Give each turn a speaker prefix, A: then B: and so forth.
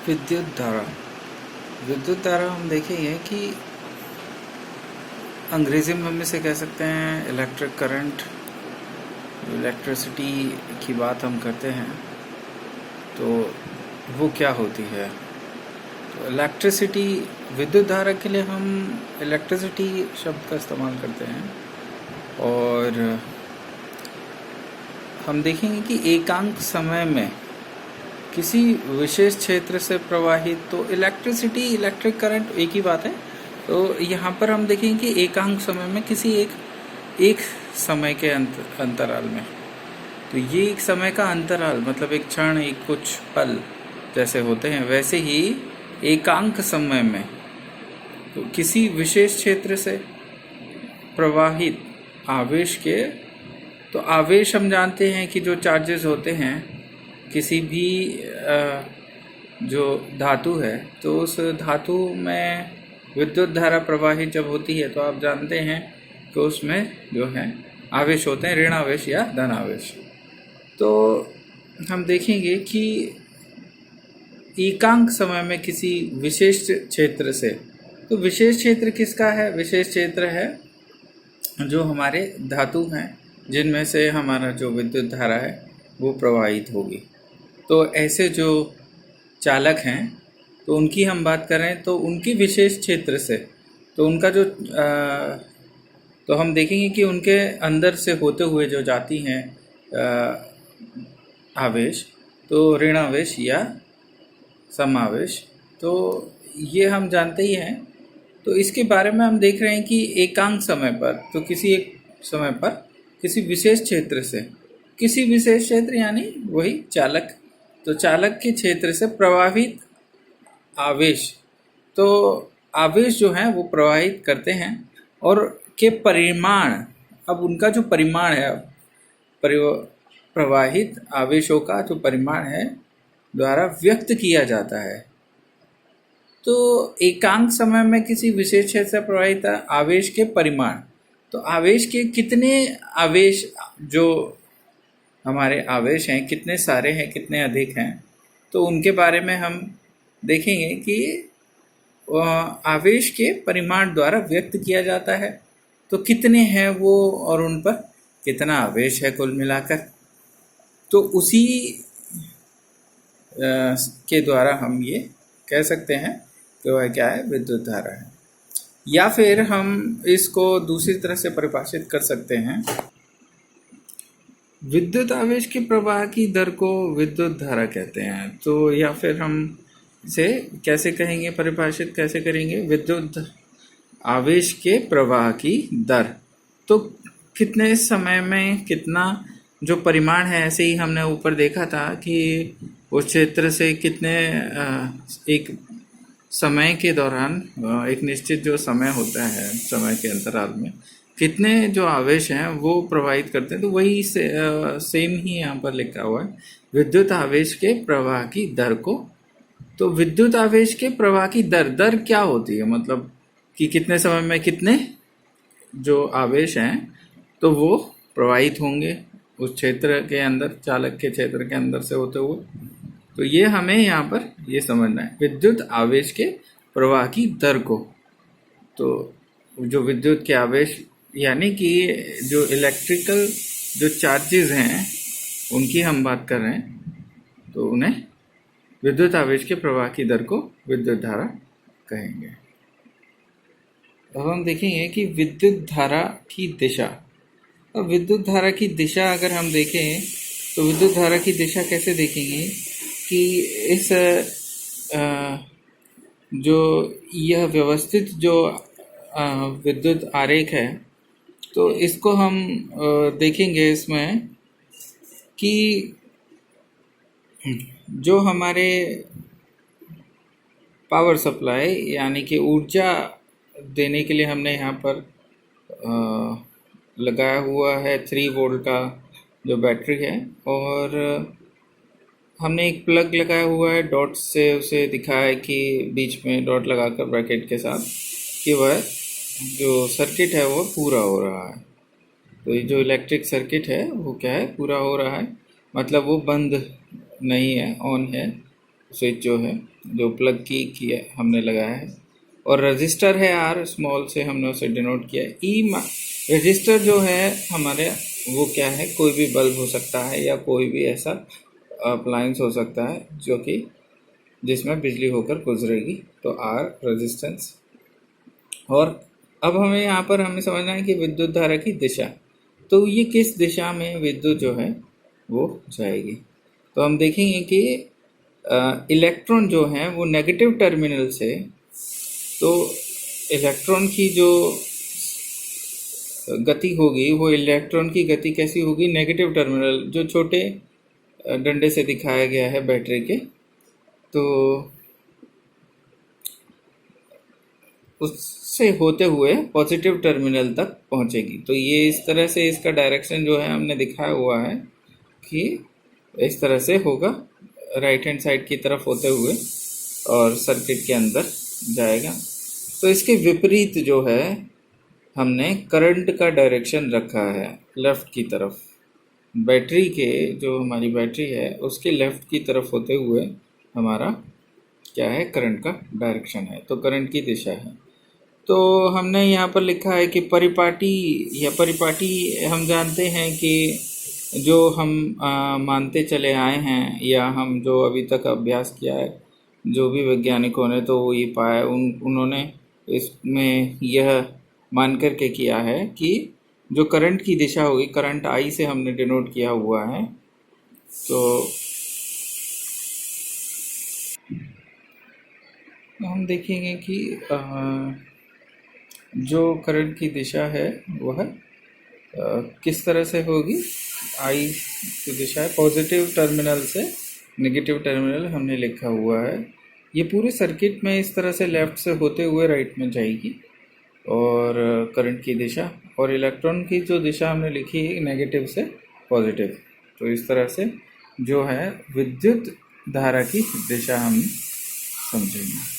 A: विद्युत धारा। विद्युत धारा हम देखेंगे कि अंग्रेजी में हम इसे कह सकते हैं इलेक्ट्रिक करंट। इलेक्ट्रिसिटी की बात हम करते हैं तो वो क्या होती है। तो इलेक्ट्रिसिटी, विद्युत धारा के लिए हम इलेक्ट्रिसिटी शब्द का इस्तेमाल करते हैं। और हम देखेंगे कि एकांक समय में किसी विशेष क्षेत्र से प्रवाहित, तो इलेक्ट्रिसिटी, इलेक्ट्रिक करंट एक ही बात है। तो यहाँ पर हम देखेंगे कि एकांक समय में किसी एक समय के अंतराल में, तो ये एक समय का अंतराल मतलब एक क्षण, एक कुछ पल जैसे होते हैं, वैसे ही एकांक समय में तो किसी विशेष क्षेत्र से प्रवाहित आवेश के, तो आवेश हम जानते हैं कि जो चार्जेस होते हैं किसी भी जो धातु है, तो उस धातु में विद्युत धारा प्रवाहित जब होती है तो आप जानते हैं कि उसमें जो है आवेश होते हैं, ऋण आवेश या धन आवेश। तो हम देखेंगे कि एकांक समय में किसी विशेष क्षेत्र से, तो विशेष क्षेत्र किसका है? विशेष क्षेत्र है जो हमारे धातु हैं जिनमें से हमारा जो विद्युत धारा है वो प्रवाहित होगी। तो ऐसे जो चालक हैं तो उनकी हम बात करें तो उनकी विशेष क्षेत्र से, तो उनका जो तो हम देखेंगे कि उनके अंदर से होते हुए जो जाती हैं आवेश, तो ऋण आवेश या समावेश, तो ये हम जानते ही हैं। तो इसके बारे में हम देख रहे हैं कि एकांक समय पर, तो किसी एक समय पर किसी विशेष क्षेत्र से, किसी विशेष क्षेत्र यानी वही चालक, तो चालक के क्षेत्र से प्रवाहित आवेश, तो आवेश जो है वो प्रवाहित करते हैं और के परिमाण, अब उनका जो परिमाण है, प्रवाहित आवेशों का जो परिमाण है द्वारा व्यक्त किया जाता है। तो एकांक समय में किसी विशेष क्षेत्र से प्रवाहित आवेश के परिमाण, तो आवेश के कितने आवेश, जो हमारे आवेश हैं कितने सारे हैं, कितने अधिक हैं, तो उनके बारे में हम देखेंगे कि आवेश के परिमाण द्वारा व्यक्त किया जाता है। तो कितने हैं वो और उन पर कितना आवेश है कुल मिलाकर, तो उसी के द्वारा हम ये कह सकते हैं कि वह क्या है, विद्युत धारा है। या फिर हम इसको दूसरी तरह से परिभाषित कर सकते हैं, विद्युत आवेश के प्रवाह की दर को विद्युत धारा कहते हैं। तो या फिर हम इसे कैसे कहेंगे, परिभाषित कैसे करेंगे, विद्युत आवेश के प्रवाह की दर, तो कितने समय में कितना जो परिमाण है, ऐसे ही हमने ऊपर देखा था कि उस क्षेत्र से कितने एक समय के दौरान, एक निश्चित जो समय होता है, समय के अंतराल में कितने जो आवेश हैं वो प्रवाहित करते हैं। तो वही सेम ही यहाँ पर लिखा हुआ है, विद्युत आवेश के प्रवाह की दर को। तो विद्युत आवेश के प्रवाह की दर क्या होती है, मतलब कि कितने समय में कितने जो आवेश हैं तो वो प्रवाहित होंगे उस क्षेत्र के अंदर, चालक के क्षेत्र के अंदर से होते हुए। तो ये हमें यहाँ पर ये समझना है, विद्युत आवेश के प्रवाह की दर को। तो जो विद्युत के आवेश यानी कि जो इलेक्ट्रिकल जो चार्जेस हैं उनकी हम बात कर रहे हैं, तो उन्हें विद्युत आवेश के प्रवाह की दर को विद्युत धारा कहेंगे। अब हम देखेंगे कि विद्युत धारा की दिशा। अब विद्युत धारा की दिशा अगर हम देखें तो विद्युत धारा की दिशा कैसे देखेंगे कि इस जो यह व्यवस्थित जो विद्युत आरेख है, तो इसको हम देखेंगे इसमें कि जो हमारे पावर सप्लाई यानी कि ऊर्जा देने के लिए हमने यहाँ पर लगाया हुआ है 3 वोल्ट का जो बैटरी है, और हमने एक प्लग लगाया हुआ है, डॉट से उसे दिखा है कि बीच में डॉट लगाकर ब्रैकेट के साथ कि वह जो सर्किट है वो पूरा हो रहा है। तो ये जो इलेक्ट्रिक सर्किट है वो क्या है, पूरा हो रहा है, मतलब वो बंद नहीं है, ऑन है स्विच जो है, जो प्लग की किया हमने लगाया है, और रजिस्टर है आर, स्मॉल से हमने उसे डिनोट किया है। ई रजिस्टर जो है हमारे वो क्या है, कोई भी बल्ब हो सकता है या कोई भी ऐसा अप्लायंस हो सकता है जो कि जिसमें बिजली होकर गुजरेगी, तो आर रेजिस्टेंस। और अब हमें यहाँ पर हमें समझना है कि विद्युत धारा की दिशा, तो ये किस दिशा में विद्युत जो है वो जाएगी। तो हम देखेंगे कि इलेक्ट्रॉन जो है वो नेगेटिव टर्मिनल से, तो इलेक्ट्रॉन की जो गति होगी वो इलेक्ट्रॉन की गति कैसी होगी, नेगेटिव टर्मिनल जो छोटे डंडे से दिखाया गया है बैटरी के, तो उससे होते हुए पॉजिटिव टर्मिनल तक पहुंचेगी। तो ये इस तरह से इसका डायरेक्शन जो है हमने दिखाया हुआ है कि इस तरह से होगा, राइट हैंड साइड की तरफ होते हुए और सर्किट के अंदर जाएगा। तो इसके विपरीत जो है हमने करंट का डायरेक्शन रखा है लेफ़्ट की तरफ, बैटरी के जो हमारी बैटरी है उसके लेफ़्ट की तरफ होते हुए हमारा क्या है, करंट का डायरेक्शन है, तो करंट की दिशा है। तो हमने यहाँ पर लिखा है कि परिपाटी या परिपाटी, हम जानते हैं कि जो हम मानते चले आए हैं या हम जो अभी तक अभ्यास किया है, जो भी वैज्ञानिकों ने, तो वो ये पाया उन्होंने इसमें यह मान कर के किया है कि जो करंट की दिशा होगी, करंट आई से हमने डिनोट किया हुआ है, तो हम देखेंगे कि जो करंट की दिशा है वह किस तरह से होगी। आई की दिशा है पॉजिटिव टर्मिनल से नेगेटिव टर्मिनल हमने लिखा हुआ है। ये पूरे सर्किट में इस तरह से लेफ़्ट से होते हुए राइट में जाएगी और करंट की दिशा, और इलेक्ट्रॉन की जो दिशा हमने लिखी है नेगेटिव से पॉजिटिव। तो इस तरह से जो है विद्युत धारा की दिशा हम समझेंगे।